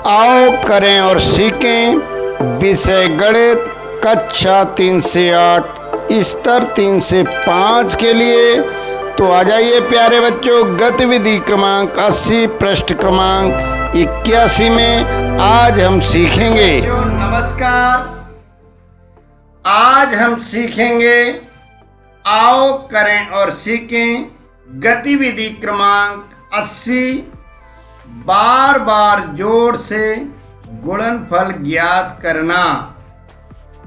आओ करें और सीखें विषय गणित कक्षा 3 से 8 स्तर 3 से 5 के लिए। तो आ जाइए प्यारे बच्चों, गतिविधि क्रमांक 80 पृष्ठ क्रमांक 81 में आज हम सीखेंगे। नमस्कार, आज हम सीखेंगे आओ करें और सीखें गतिविधि क्रमांक 80 बार बार जोड़ से गुणनफल ज्ञात करना।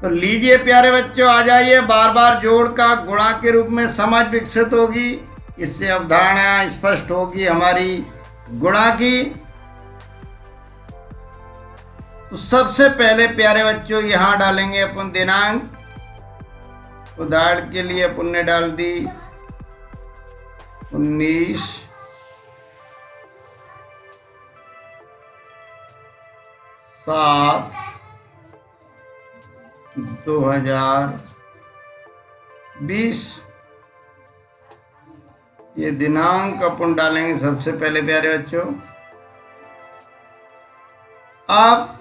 तो लीजिए प्यारे बच्चों, आ जाइए। बार बार जोड़ का गुणा के रूप में समझ विकसित होगी, इससे अवधारणा स्पष्ट होगी हमारी गुणा की। तो सबसे पहले प्यारे बच्चों यहां डालेंगे अपन दिनांक। उदाहरण के लिए अपन ने डाल दी 19/7/2020। ये दिनांक अपन डालेंगे सबसे पहले प्यारे बच्चों। अब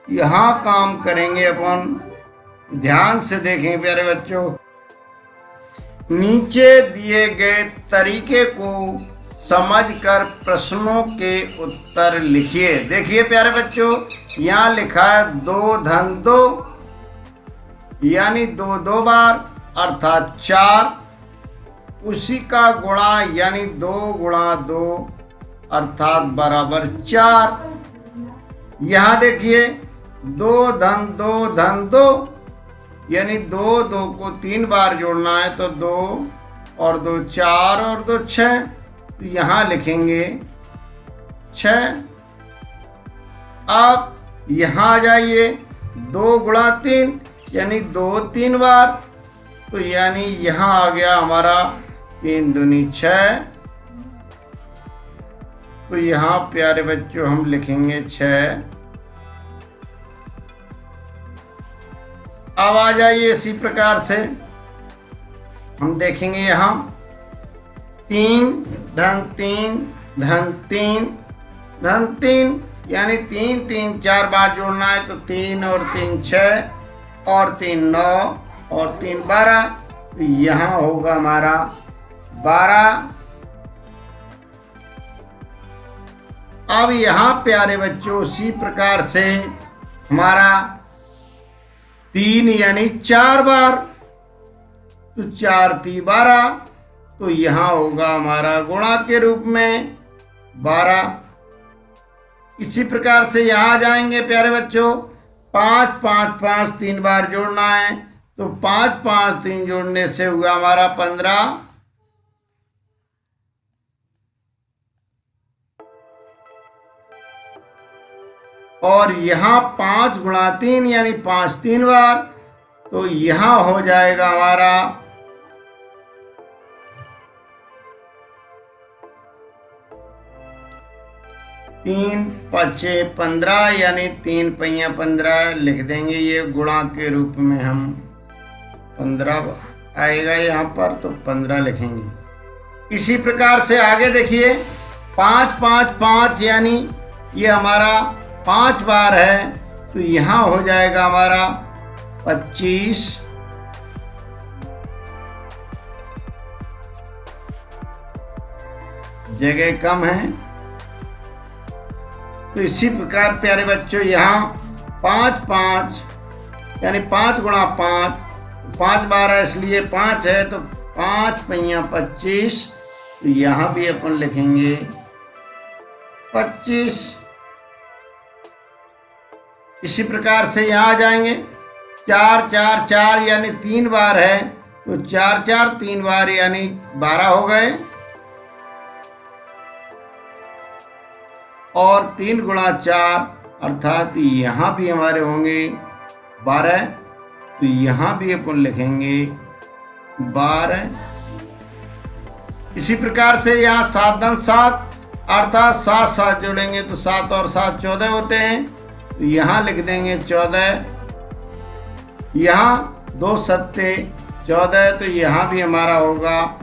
यहां काम करेंगे अपन, ध्यान से देखें प्यारे बच्चों। नीचे दिए गए तरीके को समझकर प्रश्नों के उत्तर लिखिए। देखिए प्यारे बच्चों, यहाँ लिखा है 2 धन 2 यानी 2 2 बार अर्थात 4। उसी का गुणा यानी 2 गुणा 2 अर्थात बराबर 4। यहाँ देखिए 2 धन 2 धन 2 यानी 2 2 को 3 बार जोड़ना है, तो 2 और 2 4 और 2 6। तो यहाँ लिखेंगे 6। अब यहाँ आ जाइए 2 गुणा 3 यानी 2 3 बार, तो यानी यहाँ आ गया हमारा 3 दूनी 6। तो यहाँ प्यारे बच्चों हम लिखेंगे 6। अब आ जाइए इसी प्रकार से हम देखेंगे यहाँ 3 धन 3 धन 3 धन 3 यानी 3 3 4 बार जोड़ना है, तो 3 और 3 6 और 3 9 और 3 12। तो यहाँ होगा हमारा 12। अब यहाँ प्यारे बच्चों उसी प्रकार से हमारा 3 यानी 4 बार, तो 4 3 12। तो यहाँ होगा हमारा गुणा के रूप में 12। इसी प्रकार से यहाँ जाएंगे प्यारे बच्चों, 5 5 5 3 बार जोड़ना है, तो 5 5 3 जोड़ने से हुआ हमारा 15। और यहाँ 5 गुणा 3 यानी 5 3 बार, तो यहाँ हो जाएगा हमारा 3 5 15 यानी 3 पहिया 15 लिख देंगे। ये गुणा के रूप में हम 15 आएगा यहाँ पर, तो 15 लिखेंगे। इसी प्रकार से आगे देखिए 5 5 5 यानी ये हमारा 5 बार है, तो यहाँ हो जाएगा हमारा 25। जगह कम है, तो इसी प्रकार प्यारे बच्चों यहाँ 5 5 यानी 5 गुणा 5 5 बार है, इसलिए 5 है, तो 5 पहिया 25। तो यहाँ भी अपन लिखेंगे 25। इसी प्रकार से यहाँ आ जाएंगे 4 4 4 यानी 3 बार है, तो 4 4 3 बार यानी 12 हो गए। और 3 गुणा 4 अर्थात यहाँ भी हमारे होंगे 12। तो यहाँ भी अपन लिखेंगे 12। इसी प्रकार से यहाँ 7 धन 7 अर्थात 7 7 जोड़ेंगे, तो 7 और 7 14 होते हैं, तो यहाँ लिख देंगे 14। यहाँ 2 सत्ते 14, तो यहाँ भी हमारा होगा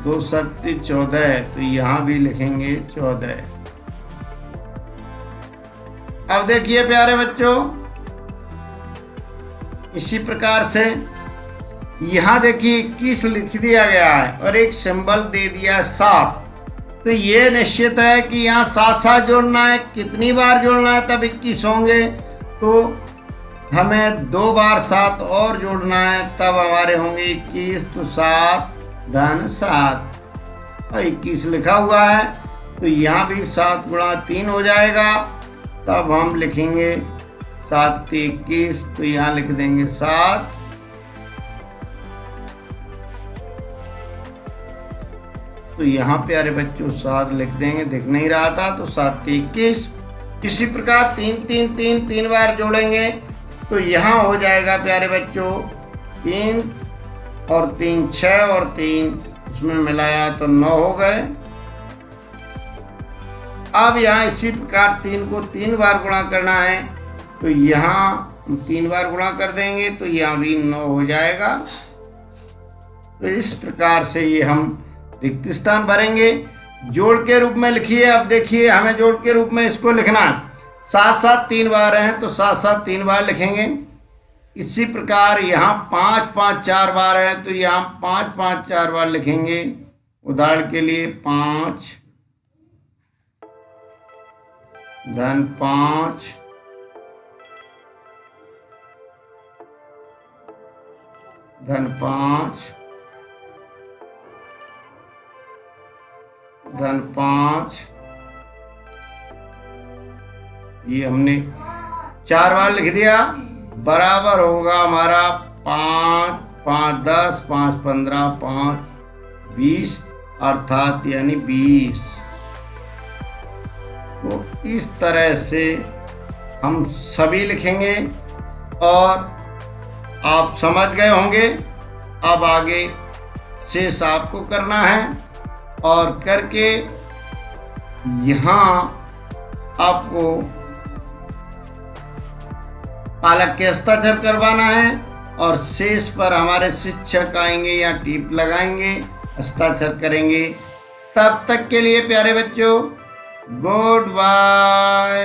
2 सत्ते 14, तो यहाँ भी लिखेंगे 14। अब देखिए प्यारे बच्चों, इसी प्रकार से यहाँ देखिए 21 लिख दिया गया है और एक सिंबल दे दिया 7। तो ये निश्चित है कि यहाँ 7 जोड़ना है। कितनी बार जोड़ना है तब 21 होंगे, तो हमें 2 बार 7 और जोड़ना है, तब हमारे होंगे 21। तो 7 धन 7 और 21 लिखा हुआ है। तो यहाँ भी 7 गुणा 3 हो जाएगा। तब हम लिखेंगे 7 × 21, तो यहाँ लिख देंगे 7। तो यहाँ प्यारे बच्चों 7 लिख देंगे, दिख नहीं रहा था, तो 7 × 21। इसी प्रकार 3 बार जोड़ेंगे, तो यहाँ हो जाएगा प्यारे बच्चों 3 और 3 6 और 3 उसमें मिलाया तो 9 हो गए। अब यहाँ इसी प्रकार 3 को 3 बार गुणा करना है, तो यहाँ 3 बार गुणा कर देंगे, तो यहाँ भी 9 हो जाएगा। तो इस प्रकार से ये हम रिक्त स्थान भरेंगे। जोड़ के रूप में लिखिए। अब देखिए हमें जोड़ के रूप में इसको लिखना है। 7 3 बार हैं, तो 7 3 बार लिखेंगे। इसी प्रकार यहाँ 5 4 बार हैं, तो यहाँ 5 4 बार लिखेंगे। उदाहरण के लिए 5 धन 5 धन 5 धन 5, ये हमने 4 बार लिख दिया। बराबर होगा हमारा 5 5 10 5 15 5 20 अर्थात यानी 20। तो इस तरह से हम सभी लिखेंगे और आप समझ गए होंगे। अब आगे शेष आपको करना है और करके यहाँ आपको पालक के हस्ताक्षर करवाना है और शेष पर हमारे शिक्षक आएंगे या टीप लगाएंगे, हस्ताक्षर करेंगे। तब तक के लिए प्यारे बच्चों गुड बाय।